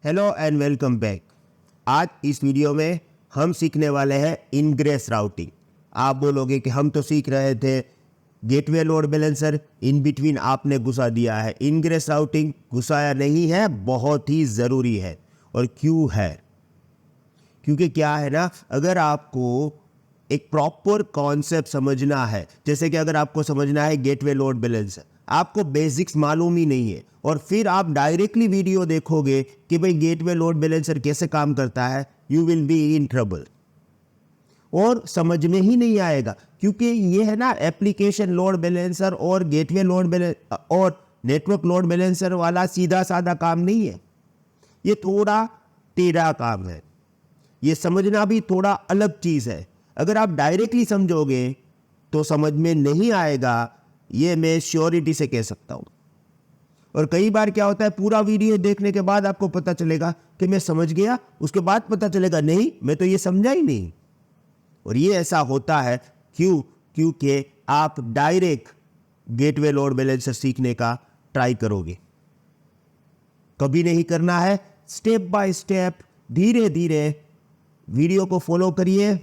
Hello and welcome back. आज इस video में हम सीखने वाले हैं इनग्रेस राउटिंग। आप बोलोगे कि हम तो सीख रहे थे gateway load balancer, in between आपने घुसा दिया है इनग्रेस राउटिंग। घुसाया नहीं है, बहुत ही ज़रूरी है। और क्यों है? क्योंकि क्या है ना, अगर आपको एक प्रॉपर कॉन्सेप्ट समझना है, जैसे कि अगर आपको समझना है गेटवे लोड बैलेंसर, आपको बेसिक्स मालूम ही नहीं है और फिर आप डायरेक्टली वीडियो देखोगे कि भाई गेटवे लोड बैलेंसर कैसे काम करता है, you will be in trouble और समझ में ही नहीं आएगा। क्योंकि ये है ना, एप्लीकेशन लोड बैलेंसर और गेटवे लोड बैलेंसर और नेटवर्क लोड बैलेंसर वाला सीधा साधा काम नहीं है, ये थोड़ा टेढ़ा काम है। ये समझना भी थोड़ा अलग चीज़ है। अगर आप डायरेक्टली समझोगे तो समझ में नहीं आएगा, ये मैं श्योरिटी से कह सकता हूँ। और कई बार क्या होता है, पूरा वीडियो देखने के बाद आपको पता चलेगा कि मैं समझ गया, उसके बाद पता चलेगा नहीं, मैं तो ये समझा ही नहीं। और ये ऐसा होता है क्योंकि आप डायरेक्ट गेटवे लोड बैलेंसर सीखने का ट्राई करोगे। कभी नहीं करना है, स्टेप बाय स्टेप धीरे धीरे वीडियो को फॉलो करिए,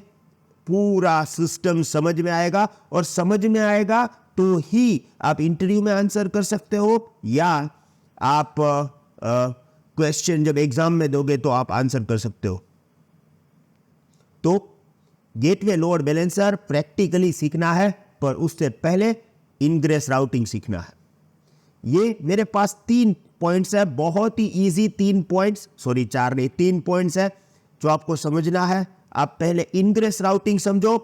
पूरा सिस्टम समझ में आएगा। और समझ में आएगा तो ही आप इंटरव्यू में आंसर कर सकते हो, या आप क्वेश्चन जब एग्जाम में दोगे तो आप आंसर कर सकते हो। तो गेटवे लोड बैलेंसर प्रैक्टिकली सीखना है, पर उससे पहले इनग्रेस राउटिंग सीखना है। ये मेरे पास 3 पॉइंट्स है, बहुत ही इजी 3 पॉइंट्स, सॉरी 4 नहीं 3 पॉइंट्स है जो आपको समझना है। आप पहले इनग्रेस राउटिंग समझो,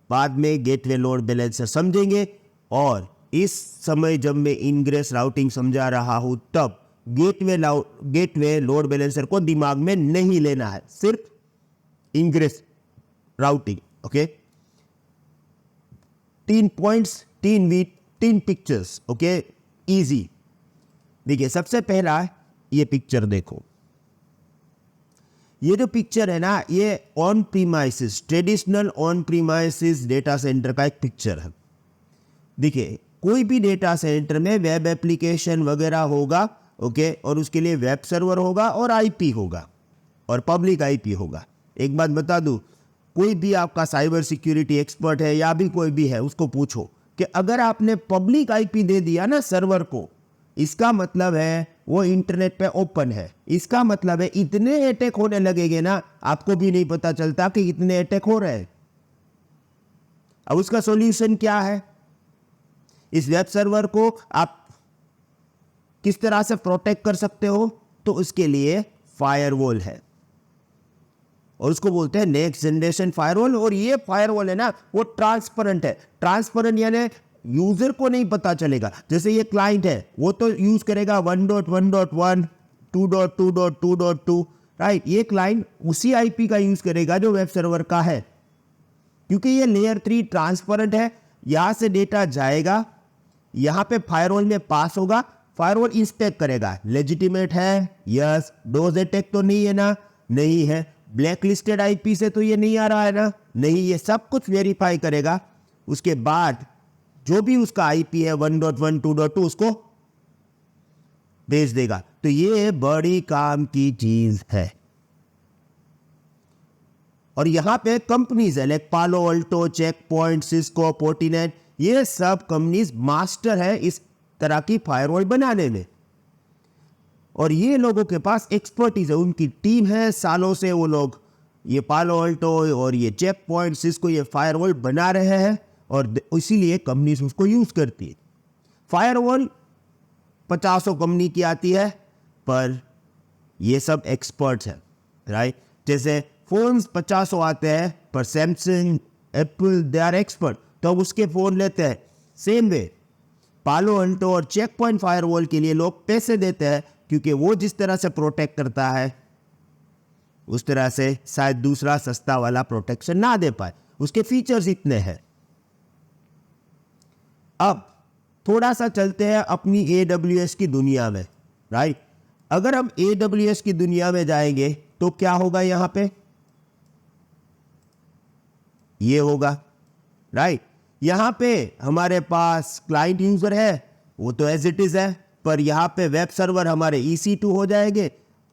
बाद में गेटवे लोड बैलेंसर समझेंगे। और इस समय जब मैं इनग्रेस राउटिंग समझा रहा हूं, तब गेटवे लोड बैलेंसर को दिमाग में नहीं लेना है, सिर्फ ingress routing. Okay, 3 points, 3 pictures. Okay, easy. देखिए, सबसे पहला ये पिक्चर देखो। ये जो पिक्चर है ना, ये on premises, traditional on premises data centre का एक पिक्चर है। देखिए, कोई भी डेटा सेंटर में वेब एप्लीकेशन वगैरह होगा, ओके, और उसके लिए वेब सर्वर होगा और आईपी होगा और पब्लिक आईपी होगा। एक बात बता दूं, कोई भी आपका साइबर सिक्योरिटी एक्सपर्ट है या भी कोई भी है, उसको पूछो कि अगर आपने पब्लिक आईपी दे दिया ना सर्वर को, इसका मतलब है वो इंटरनेट पे ओपन है। इसका मतलब है इतने अटैक होने लगेंगे ना, आपको भी नहीं पता चलता कि इतने अटैक हो रहे हैं। अब उसका सॉल्यूशन क्या है? इस वेब सर्वर को आप किस तरह से प्रोटेक्ट कर सकते हो? तो उसके लिए फायरवॉल है और उसको बोलते हैं नेक्स्ट जनरेशन फायरवॉल। और ये फायरवॉल है ना, वो ट्रांसपेरेंट है। ट्रांसपेरेंट यानी यूजर को नहीं पता चलेगा। जैसे ये क्लाइंट है, वो तो यूज करेगा 1.1.1, 2.2.2.2, राइट। ये क्लाइंट उसी आईपी का यूज करेगा जो वेब सर्वर का है, क्योंकि ये लेयर 3 ट्रांसपेरेंट है। यहां से डेटा जाएगा, यहां पे फायरवॉल में पास होगा, फायरवॉल इंस्पेक्ट करेगा, लेजिटिमेट है, यस, डोज अटैक तो नहीं है ना, नहीं है, ब्लैक लिस्टेड आईपी से तो ये नहीं आ रहा है ना, नहीं, ये सब कुछ वेरीफाई करेगा। उसके बाद जो भी उसका आईपी है 1.1, 2.2, उसको भेज देगा। तो ये बड़ी काम की चीज है। और यहां पे कंपनीज है like Palo Alto, Check Point, Cisco, Fortinet, ये सब कंपनीज मास्टर है इस तरह की फायरवॉल बनाने में। और ये लोगों के पास एक्सपर्टीज है, उनकी टीम है, सालों से वो लोग ये पालो अल्टो और ये चेक पॉइंट, सिस्को, ये फायरवॉल बना रहे हैं और इसीलिए कंपनीज उसको यूज करती है। फायरवॉल 50 कंपनी की आती है, पर ये सब एक्सपर्ट्स हैं, राइट। जैसे फोन्स 50 आते हैं, पर Samsung, Apple, they are expert, तो अब उसके फोन लेते हैं। सेम वे पालो अल्टो और चेक पॉइंट फायरवॉल के लिए लोग पैसे देते हैं, क्योंकि वो जिस तरह से प्रोटेक्ट करता है उस तरह से शायद दूसरा सस्ता वाला प्रोटेक्शन ना दे पाए, उसके फीचर्स इतने हैं। अब थोड़ा सा चलते हैं अपनी AWS की दुनिया में, राइट। अगर हम AWS की दुनिया में जाएंगे तो क्या होगा? यहां पे ये होगा, राइट। यहां पे हमारे पास क्लाइंट यूजर है, वो तो एज इट इज है, पर यहां पे वेब सर्वर हमारे EC2 हो जाएंगे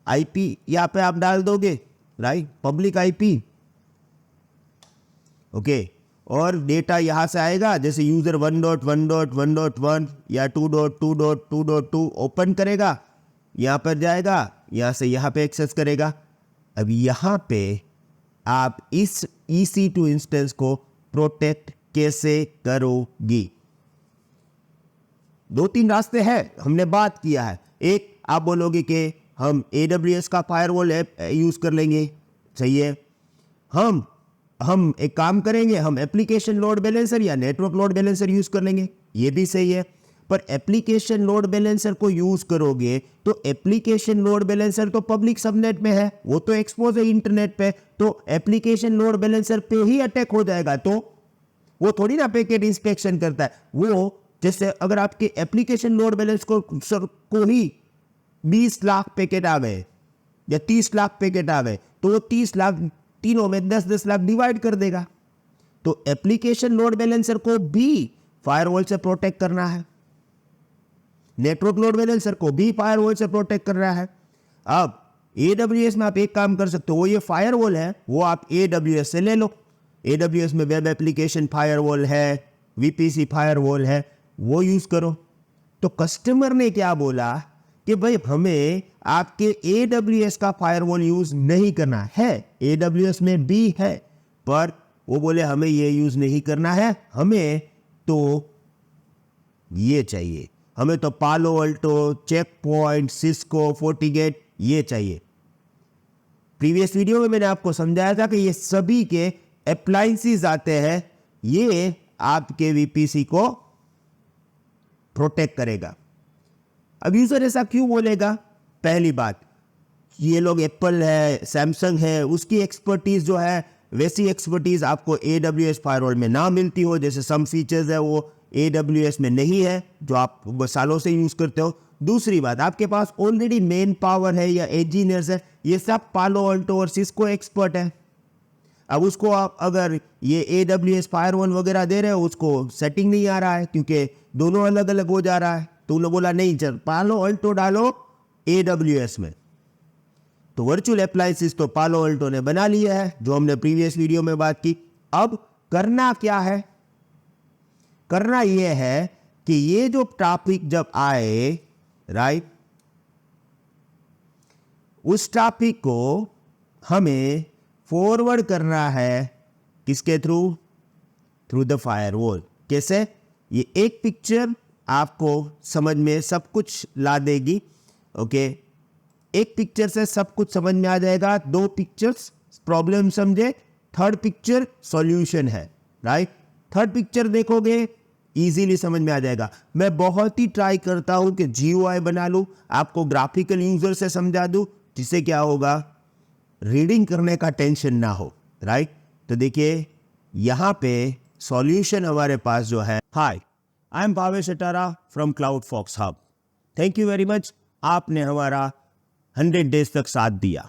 आईपी यहाँ पे आप डाल दोगे, राइट, पब्लिक आईपी, ओके, और डेटा यहाँ से आएगा, जैसे यूजर 1.1.1.1 या 2.2.2.2 ओपन करेगा, यहाँ पर जाएगा, यहाँ से यहाँ पे एक्सेस करेगा। अब यहाँ पे आप इस EC2 इंस्टेंस को प्रोटेक्ट कैसे करोगी? 2-3 रास्ते हैं, हमने बात किया है। एक, आप बोलोगे कि हम AWS का फायरवॉल ऐप यूज कर लेंगे, सही है। हम एक काम करेंगे, हम एप्लीकेशन लोड बैलेंसर या नेटवर्क लोड बैलेंसर यूज कर लेंगे, ये भी सही है। पर एप्लीकेशन लोड बैलेंसर को यूज करोगे तो एप्लीकेशन लोड बैलेंसर तो पब्लिक सबनेट में है, वो तो एक्सपोज है इंटरनेट पे, तो एप्लीकेशन लोड बैलेंसर पे ही अटैक हो जाएगा। तो वो थोड़ी ना पैकेट इंस्पेक्शन करता है, वो जैसे अगर आपके एप्लीकेशन लोड बैलेंस को ही 20 लाख पैकेट आ गए या 30 लाख पैकेट आ गए, तो वो 30 लाख तीनों में 10-10 लाख डिवाइड कर देगा। तो एप्लीकेशन लोड बैलेंसर को भी फायरवॉल से प्रोटेक्ट करना है, नेटवर्क लोड बैलेंसर को भी फायरवॉल से प्रोटेक्ट करना है। अब AWS में आप एक काम कर सकते हो, वो ये फायरवॉल है वो आप AWS से ले लो। AWS में वेब एप्लीकेशन फायरवॉल है, VPC फायरवॉल है, वो यूज करो। तो कस्टमर ने क्या बोला कि भाई हमें आपके AWS का फायरवॉल यूज नहीं करना है, AWS में भी है, पर वो बोले हमें ये यूज नहीं करना है, हमें तो ये चाहिए, हमें तो Palo Alto, Check Point, Cisco, FortiGate ये चाहिए। प्रीवियस वीडियो में मैंने आपको समझाया था कि ये सभी के अप्लायंसेस आते हैं, ये आपके VPC को प्रोटेक्ट करेगा। अब यूजर ऐसा क्यों बोलेगा? पहली बात, ये लोग एप्पल है, सैमसंग है, उसकी एक्सपर्टीज जो है वैसी एक्सपर्टीज आपको AWS फायरवॉल में ना मिलती हो, जैसे सम फीचर्स है वो AWS में नहीं है जो आप सालों से यूज करते हो। दूसरी बात, आपके पास ऑलरेडी मेन पावर है या इंजीनियर्स है, ये सब पालो अल्टो और सिस्को एक्सपर्ट है। अब उसको आप अगर ये AWS फायरवॉल वगैरह दे रहे हो, उसको सेटिंग नहीं आ रहा है क्योंकि दोनों अलग अलग हो जा रहा है, तो उन्होंने बोला नहीं, चल पालो अल्टो डालो AWS में। तो वर्चुअल अप्लायंसेस तो पालो अल्टो ने बना लिया है, जो हमने प्रीवियस वीडियो में बात की। अब करना क्या है? करना यह है कि ये जो टॉपिक जब आए, राइट, उस टॉपिक को हमें फॉरवर्ड करना है किसके थ्रू? Through the firewall. कैसे? ये एक पिक्चर आपको समझ में सब कुछ ला देगी, ओके, एक पिक्चर से सब कुछ समझ में आ जाएगा। 2 पिक्चर्स प्रॉब्लम समझे, 3rd पिक्चर सॉल्यूशन है, राइट। 3rd पिक्चर देखोगे इजीली समझ में आ जाएगा। मैं बहुत ही ट्राई करता हूं कि GUI बना लूं, आपको ग्राफिकल यूजर से समझा दूं, जिससे क्या होगा, रीडिंग करने का टेंशन ना हो, राइट। तो देखिए यहां पे सॉल्यूशन हमारे पास जो है, hi I am Bhavesh Atara from CloudFox Hub। Thank you very much, आपने हमारा 100 डेज तक साथ दिया।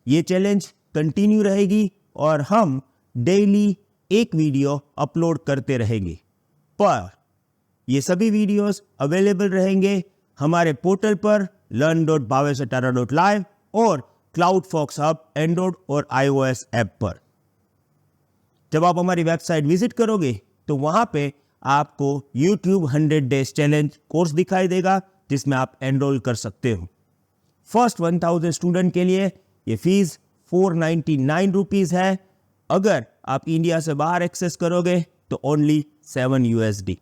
ये चैलेंज कंटिन्यू रहेगी और हम डेली एक वीडियो अपलोड करते रहेंगे, पर ये सभी वीडियोस अवेलेबल रहेंगे हमारे पोर्टल पर learn.bhaveshatara.live और CloudFox Hub एंड्रॉइड और iOS ऐप पर। जब आप हमारी वेबसाइट विजिट करोगे तो वहां पे आपको YouTube 100 डेज चैलेंज कोर्स दिखाई देगा, जिसमें आप एनरोल कर सकते हो। फर्स्ट 1000 स्टूडेंट के लिए ये फीस 499 रुपीज है। अगर आप इंडिया से बाहर एक्सेस करोगे तो ओनली 7 USD।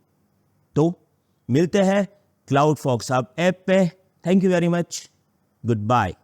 तो मिलते हैं CloudFox Hub ऐप पे। Thank you very much, good bye.